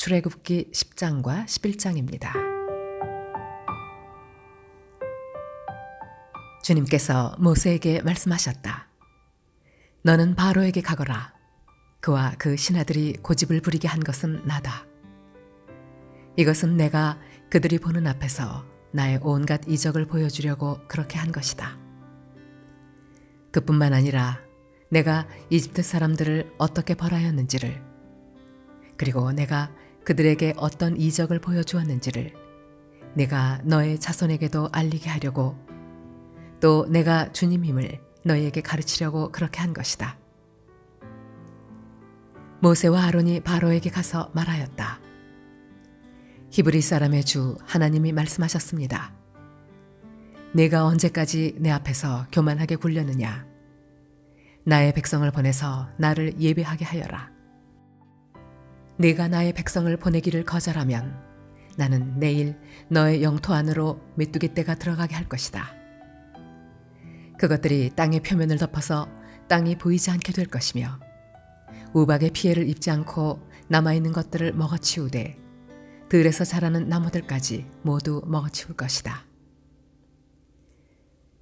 출애굽기 10장과 11장입니다. 주님께서 모세에게 말씀하셨다. 너는 바로에게 가거라. 그와 그 신하들이 고집을 부리게 한 것은 나다. 이것은 내가 그들이 보는 앞에서 나의 온갖 이적을 보여주려고 그렇게 한 것이다. 그뿐만 아니라 내가 이집트 사람들을 어떻게 벌하였는지를, 그리고 내가 그들에게 어떤 이적을 보여주었는지를 내가 너의 자손에게도 알리게 하려고, 또 내가 주님임을 너희에게 가르치려고 그렇게 한 것이다. 모세와 아론이 바로에게 가서 말하였다. 히브리 사람의 주 하나님이 말씀하셨습니다. 내가 언제까지 내 앞에서 교만하게 굴렸느냐? 나의 백성을 보내서 나를 예배하게 하여라. 네가 나의 백성을 보내기를 거절하면 나는 내일 너의 영토 안으로 메뚜기 떼가 들어가게 할 것이다. 그것들이 땅의 표면을 덮어서 땅이 보이지 않게 될 것이며, 우박의 피해를 입지 않고 남아있는 것들을 먹어치우되 들에서 자라는 나무들까지 모두 먹어치울 것이다.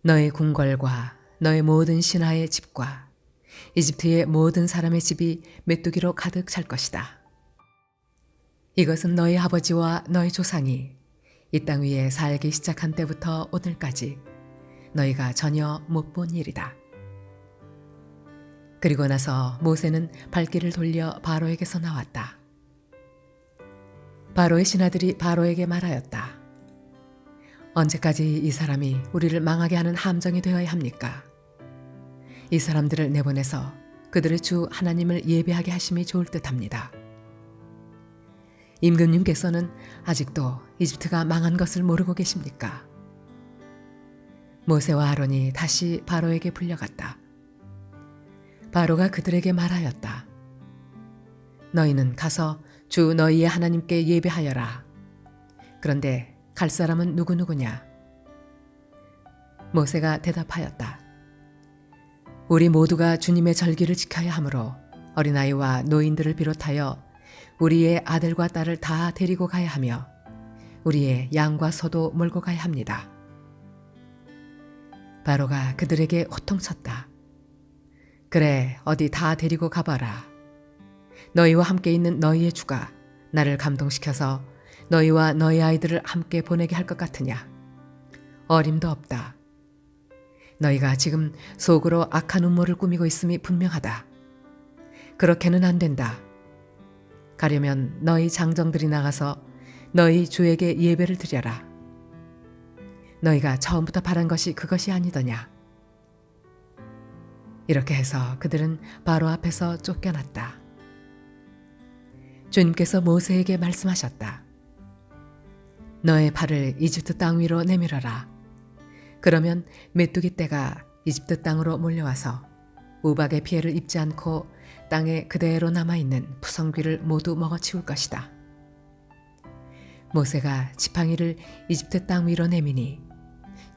너의 궁궐과 너의 모든 신하의 집과 이집트의 모든 사람의 집이 메뚜기로 가득 찰 것이다. 이것은 너희 아버지와 너희 조상이 이 땅 위에 살기 시작한 때부터 오늘까지 너희가 전혀 못 본 일이다. 그리고 나서 모세는 발길을 돌려 바로에게서 나왔다. 바로의 신하들이 바로에게 말하였다. 언제까지 이 사람이 우리를 망하게 하는 함정이 되어야 합니까? 이 사람들을 내보내서 그들의 주 하나님을 예배하게 하심이 좋을 듯합니다. 임금님께서는 아직도 이집트가 망한 것을 모르고 계십니까? 모세와 아론이 다시 바로에게 불려갔다. 바로가 그들에게 말하였다. 너희는 가서 주 너희의 하나님께 예배하여라. 그런데 갈 사람은 누구누구냐? 모세가 대답하였다. 우리 모두가 주님의 절기를 지켜야 하므로 어린아이와 노인들을 비롯하여 우리의 아들과 딸을 다 데리고 가야 하며 우리의 양과 소도 몰고 가야 합니다. 바로가 그들에게 호통쳤다. 그래, 어디 다 데리고 가봐라. 너희와 함께 있는 너희의 주가 나를 감동시켜서 너희와 너희 아이들을 함께 보내게 할 것 같으냐? 어림도 없다. 너희가 지금 속으로 악한 음모를 꾸미고 있음이 분명하다. 그렇게는 안 된다. 가려면 너희 장정들이 나가서 너희 주에게 예배를 드려라. 너희가 처음부터 바란 것이 그것이 아니더냐? 이렇게 해서 그들은 바로 앞에서 쫓겨났다. 주님께서 모세에게 말씀하셨다. 너의 팔을 이집트 땅 위로 내밀어라. 그러면 메뚜기 떼가 이집트 땅으로 몰려와서 우박의 피해를 입지 않고 땅에 그대로 남아있는 푸성귀를 모두 먹어치울 것이다. 모세가 지팡이를 이집트 땅 위로 내미니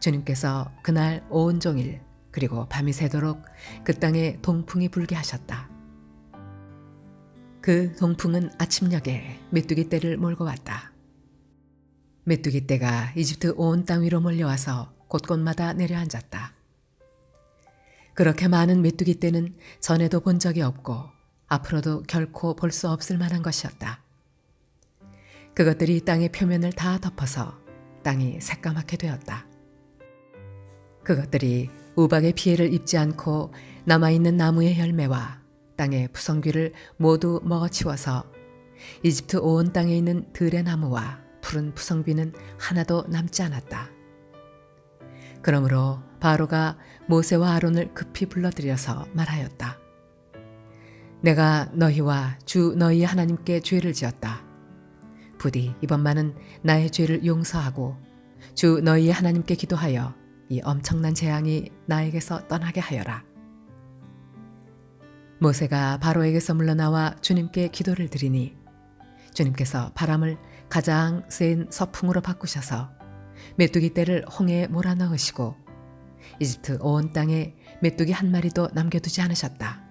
주님께서 그날 온종일 그리고 밤이 새도록 그 땅에 동풍이 불게 하셨다. 그 동풍은 아침녘에 메뚜기 떼를 몰고 왔다. 메뚜기 떼가 이집트 온 땅 위로 몰려와서 곳곳마다 내려앉았다. 그렇게 많은 메뚜기 떼는 전에도 본 적이 없고 앞으로도 결코 볼 수 없을 만한 것이었다. 그것들이 땅의 표면을 다 덮어서 땅이 새까맣게 되었다. 그것들이 우박의 피해를 입지 않고 남아있는 나무의 열매와 땅의 푸성귀를 모두 먹어치워서 이집트 온 땅에 있는 들의 나무와 푸른 푸성귀는 하나도 남지 않았다. 그러므로 바로가 모세와 아론을 급히 불러들여서 말하였다. 내가 너희와 주 너희의 하나님께 죄를 지었다. 부디 이번만은 나의 죄를 용서하고 주 너희의 하나님께 기도하여 이 엄청난 재앙이 나에게서 떠나게 하여라. 모세가 바로에게서 물러나와 주님께 기도를 드리니 주님께서 바람을 가장 센 서풍으로 바꾸셔서 메뚜기 떼를 홍해에 몰아넣으시고 이집트 온 땅에 메뚜기 한 마리도 남겨두지 않으셨다.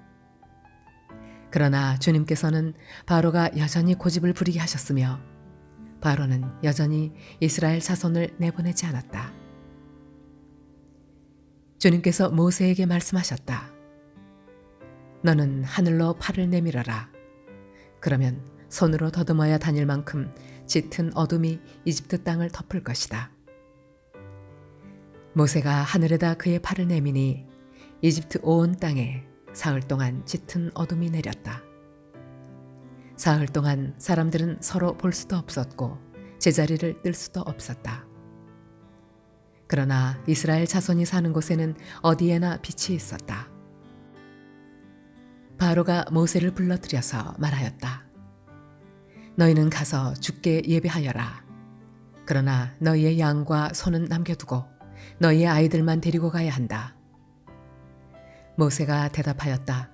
그러나 주님께서는 바로가 여전히 고집을 부리게 하셨으며 바로는 여전히 이스라엘 자손을 내보내지 않았다. 주님께서 모세에게 말씀하셨다. 너는 하늘로 팔을 내밀어라. 그러면 손으로 더듬어야 다닐 만큼 짙은 어둠이 이집트 땅을 덮을 것이다. 모세가 하늘에다 그의 팔을 내미니 이집트 온 땅에 사흘 동안 짙은 어둠이 내렸다. 사흘 동안 사람들은 서로 볼 수도 없었고 제자리를 뜰 수도 없었다. 그러나 이스라엘 자손이 사는 곳에는 어디에나 빛이 있었다. 바로가 모세를 불러들여서 말하였다. 너희는 가서 주께 예배하여라. 그러나 너희의 양과 소는 남겨두고 너희의 아이들만 데리고 가야 한다. 모세가 대답하였다.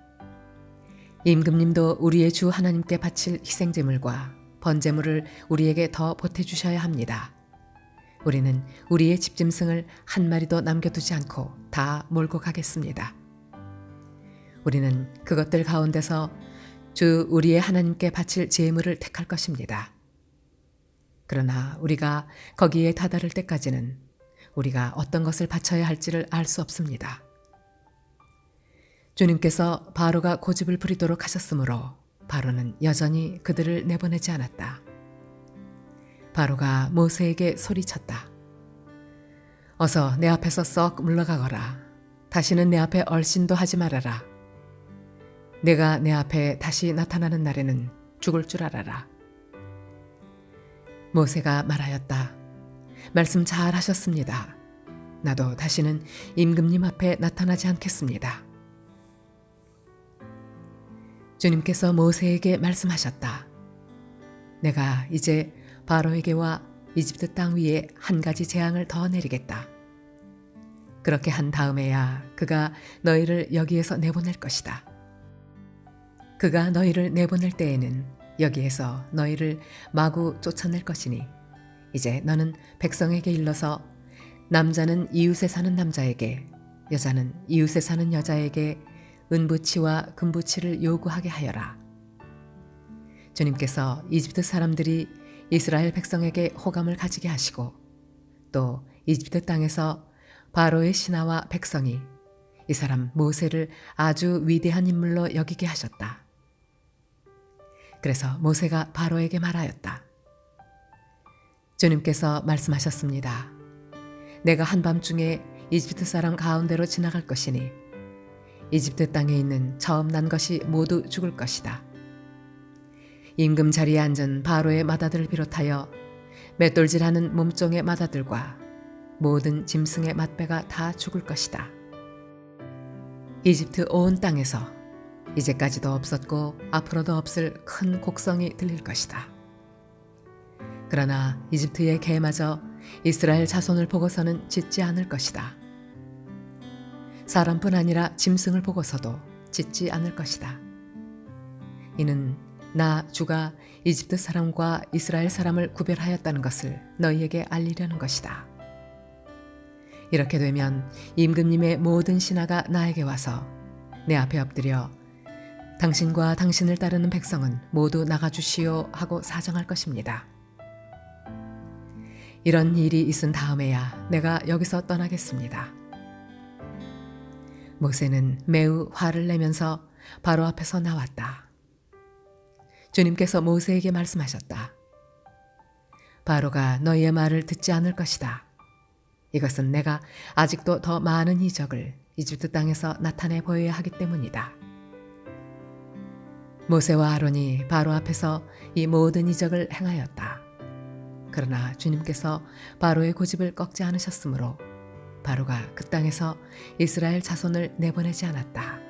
임금님도 우리의 주 하나님께 바칠 희생제물과 번제물을 우리에게 더 보태주셔야 합니다. 우리는 우리의 집짐승을 한 마리도 남겨두지 않고 다 몰고 가겠습니다. 우리는 그것들 가운데서 주 우리의 하나님께 바칠 제물을 택할 것입니다. 그러나 우리가 거기에 다다를 때까지는 우리가 어떤 것을 바쳐야 할지를 알 수 없습니다. 주님께서 바로가 고집을 부리도록 하셨으므로 바로는 여전히 그들을 내보내지 않았다. 바로가 모세에게 소리쳤다. 어서 내 앞에서 썩 물러가거라. 다시는 내 앞에 얼씬도 하지 말아라. 내가 내 앞에 다시 나타나는 날에는 죽을 줄 알아라. 모세가 말하였다. 말씀 잘 하셨습니다. 나도 다시는 임금님 앞에 나타나지 않겠습니다. 주님께서 모세에게 말씀하셨다. 내가 이제 바로에게와 이집트 땅 위에 한 가지 재앙을 더 내리겠다. 그렇게 한 다음에야 그가 너희를 여기에서 내보낼 것이다. 그가 너희를 내보낼 때에는 여기에서 너희를 마구 쫓아낼 것이니 이제 너는 백성에게 일러서 남자는 이웃에 사는 남자에게 여자는 이웃에 사는 여자에게 은부치와 금부치를 요구하게 하여라. 주님께서 이집트 사람들이 이스라엘 백성에게 호감을 가지게 하시고 또 이집트 땅에서 바로의 신하와 백성이 이 사람 모세를 아주 위대한 인물로 여기게 하셨다. 그래서 모세가 바로에게 말하였다. 주님께서 말씀하셨습니다. 내가 한밤중에 이집트 사람 가운데로 지나갈 것이니 이집트 땅에 있는 처음 난 것이 모두 죽을 것이다. 임금 자리에 앉은 바로의 맏아들을 비롯하여 맷돌질하는 몸종의 맏아들과 모든 짐승의 맏배가 다 죽을 것이다. 이집트 온 땅에서 이제까지도 없었고 앞으로도 없을 큰 곡성이 들릴 것이다. 그러나 이집트의 개마저 이스라엘 자손을 보고서는 짖지 않을 것이다. 사람뿐 아니라 짐승을 보고서도 짖지 않을 것이다. 이는 나 주가 이집트 사람과 이스라엘 사람을 구별하였다는 것을 너희에게 알리려는 것이다. 이렇게 되면 임금님의 모든 신하가 나에게 와서 내 앞에 엎드려 당신과 당신을 따르는 백성은 모두 나가주시오 하고 사정할 것입니다. 이런 일이 있은 다음에야 내가 여기서 떠나겠습니다. 모세는 매우 화를 내면서 바로 앞에서 나왔다. 주님께서 모세에게 말씀하셨다. 바로가 너희의 말을 듣지 않을 것이다. 이것은 내가 아직도 더 많은 이적을 이집트 땅에서 나타내 보여야 하기 때문이다. 모세와 아론이 바로 앞에서 이 모든 이적을 행하였다. 그러나 주님께서 바로의 고집을 꺾지 않으셨으므로 바로가 그 땅에서 이스라엘 자손을 내보내지 않았다.